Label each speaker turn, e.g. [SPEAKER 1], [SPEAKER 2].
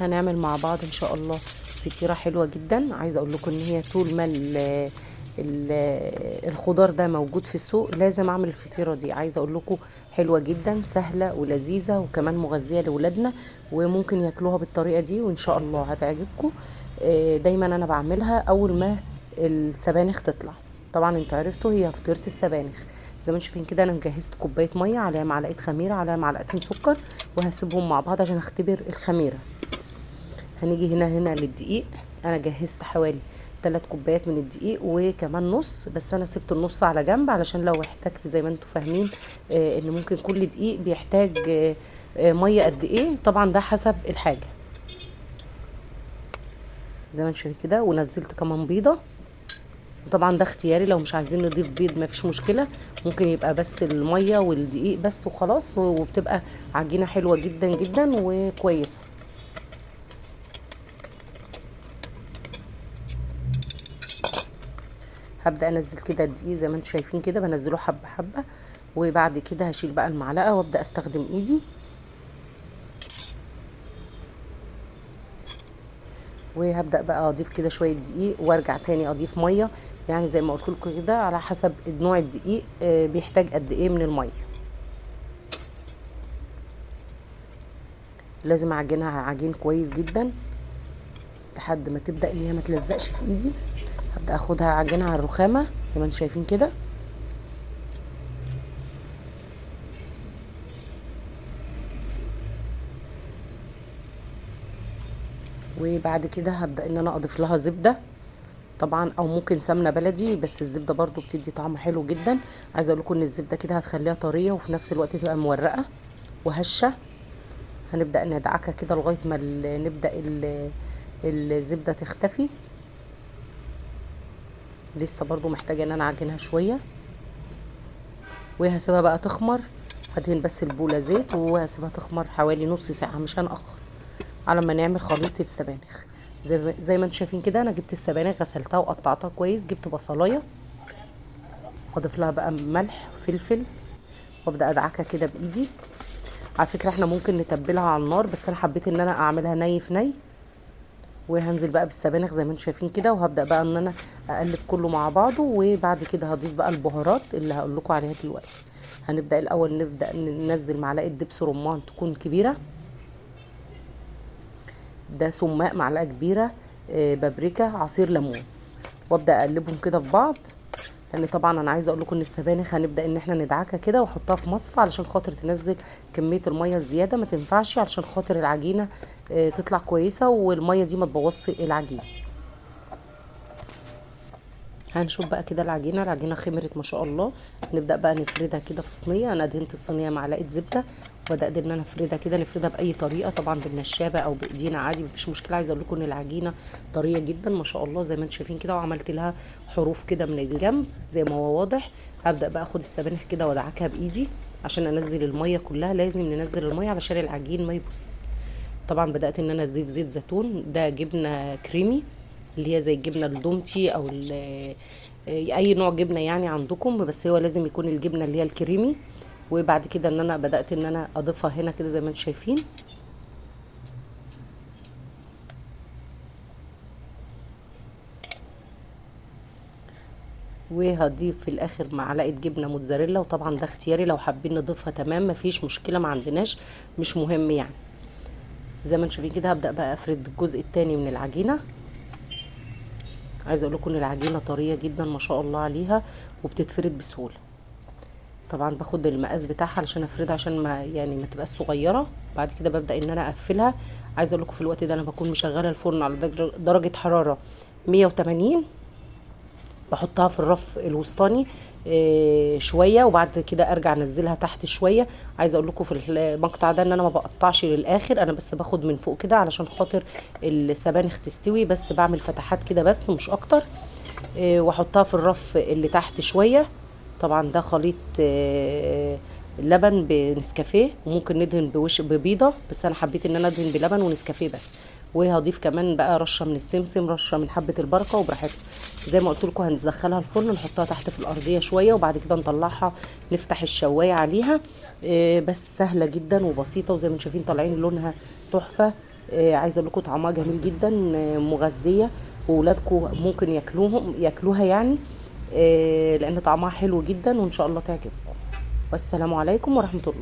[SPEAKER 1] هنعمل مع بعض ان شاء الله فطيرة حلوة جدا. عايزة اقول لكم ان هي طول ما ال الخضار ده موجود في السوق لازم اعمل الفطيرة دي. عايزة اقول لكم حلوة جدا، سهلة ولذيذة وكمان مغذية لاولادنا، وممكن ياكلوها بالطريقة دي وان شاء الله هتعجبكم. دايما انا بعملها اول ما السبانخ تطلع. طبعا انتوا عرفتوا هي فطيرة السبانخ. زي ما انتم شايفين كده انا مجهزت كوبايه ميه عليها معلقه خميره عليها معلقتين سكر، وهسيبهم مع بعض عشان اختبر الخميره. هنيجي هنا للدقيق. انا جهزت حوالي 3 كوبايات من الدقيق وكمان نص، بس انا سبت النص على جنب علشان لو احتجت زي ما انتم فاهمين ان ممكن كل دقيق بيحتاج ميه قد ايه. طبعا ده حسب الحاجه. زي ما انتم شايفين كده، ونزلت كمان بيضه. طبعا ده اختياري، لو مش عايزين نضيف بيض مفيش مشكله، ممكن يبقى بس الميه والدقيق بس وخلاص، وبتبقى عجينه حلوه جدا جدا وكويسه. هبدا انزل كده الدقيق زي ما انتم شايفين كده، بنزله حبه حبه، وبعد كده هشيل بقى المعلقه وابدا استخدم ايدي، وهبدا بقى اضيف كده شويه دقيق وارجع تاني اضيف ميه. يعني زي ما قلت لكم كده على حسب نوع الدقيق بيحتاج قد ايه من الميه. لازم اعجنها عجين كويس جدا لحد ما تبدا ان هي ما تلزقش في ايدي. هبدا اخدها اعجنها على الرخامه زي ما انتم شايفين كده. وبعد كده هبدا ان انا اضيف لها زبده طبعا، او ممكن سمنه بلدي، بس الزبده برضو بتدي طعم حلو جدا. عايزه اقول لكم ان الزبده كده هتخليها طريه وفي نفس الوقت تبقى مورقه وهشه. هنبدا ندعكها كده لغايه ما نبدا الزبده تختفي. لسه برضو محتاجه ان انا اعجنها شويه، وهسيبها بقى تخمر. هدهن بس البوله زيت وهسيبها تخمر حوالي نص ساعه، مش هنأخر على ما نعمل خليط السبانخ. زي ما انتم شايفين كده انا جبت السبانخ غسلتها وقطعتها كويس. جبت بصلايه واضيف لها بقى ملح وفلفل وابدا ادعكها كده بايدي. على فكره احنا ممكن نتبلها على النار، بس انا حبيت ان انا اعملها ني في ني. وهنزل بقى بالسبانخ زي ما انتم شايفين كده، وهبدا بقى ان انا اقلب كله مع بعضه. وبعد كده هضيف بقى البهارات اللي هقول لكم عليها دلوقتي. هنبدا الاول نبدا ننزل معلقه دبس رمان تكون كبيره، ده سماق معلقه كبيره، بابريكا، عصير ليمون، وابدا اقلبهم كده في بعض. لان طبعا انا عايزه اقول لكم ان السبانخ هنبدا ان احنا ندعكها كده واحطها في مصفى علشان خاطر تنزل كميه الميه الزياده. ما تنفعش علشان خاطر العجينه تطلع كويسه، والميه دي ما تبوظش العجينه. هنشوف بقى كده العجينه خمرت ما شاء الله. هنبدا بقى نفردها كده في صينيه. انا دهنت الصينيه معلقه زبده وبدات ان انا افردها كده. نفردها باي طريقه، طبعا بالنشابه او بايدينا عادي مفيش مشكله. عايزه اقول لكم ان العجينه طريه جدا ما شاء الله زي ما انتم شايفين كده، وعملت لها حروف كده من الجنب زي ما هو واضح. هبدا بقى اخد السبانخ كده وادعكها بايدي عشان انزل الميه كلها. لازم ننزل الميه علشان العجين ما يبص. طبعا بدات ان انا اضيف زيت زيتون، ده جبنه كريمي اللي هي زي الجبنه الدومتي او اي نوع جبنه يعني عندكم، بس هو لازم يكون الجبنه اللي هي الكريمي. وبعد كده ان انا بدات ان انا اضيفها هنا كده زي ما انتم شايفين. وهضيف في الاخر معلقه جبنه موتزاريلا، وطبعا ده اختياري، لو حابين نضيفها تمام مفيش مشكله، ما عندناش مش مهم يعني. زي ما انتم شايفين كده هبدا بقى افرد الجزء التاني من العجينه. عايزه اقول لكم ان العجينه طريه جدا ما شاء الله عليها وبتتفرد بسهوله. طبعا باخد المقاس بتاعها علشان افردها عشان ما تبقاش صغيره. بعد كده ببدا ان انا اقفلها. عايزه اقول لكم في الوقت ده انا بكون مشغله الفرن على درجه حراره 180. بحطها في الرف الوسطاني شويه، وبعد كده ارجع انزلها تحت شويه. عايزه اقول لكم في المقطع ده ان انا ما بقطعش للاخر، انا بس باخد من فوق كده علشان خاطر السبانخ تستوي، بس بعمل فتحات كده بس مش اكتر. واحطها في الرف اللي تحت شويه. طبعا ده خليط لبن بنسكافيه، وممكن ندهن بوش ببيضه، بس انا حبيت ان انا ادهن بلبن ونسكافيه بس. وهضيف كمان بقى رشه من السمسم، رشه من حبه البركه، وبراحتها. زي ما قلت لكم هندخلها الفرن نحطها تحت في الارضيه شويه، وبعد كده نطلعها نفتح الشوايه عليها. بس سهله جدا وبسيطه، وزي ما انتم شايفين طالعين لونها تحفه. عايزه اقول لكم طعمها جميل جدا، مغذيه، وولادكم ممكن ياكلوها يعني، لان طعمها حلو جدا، وان شاء الله تعجبكم. والسلام عليكم ورحمه الله.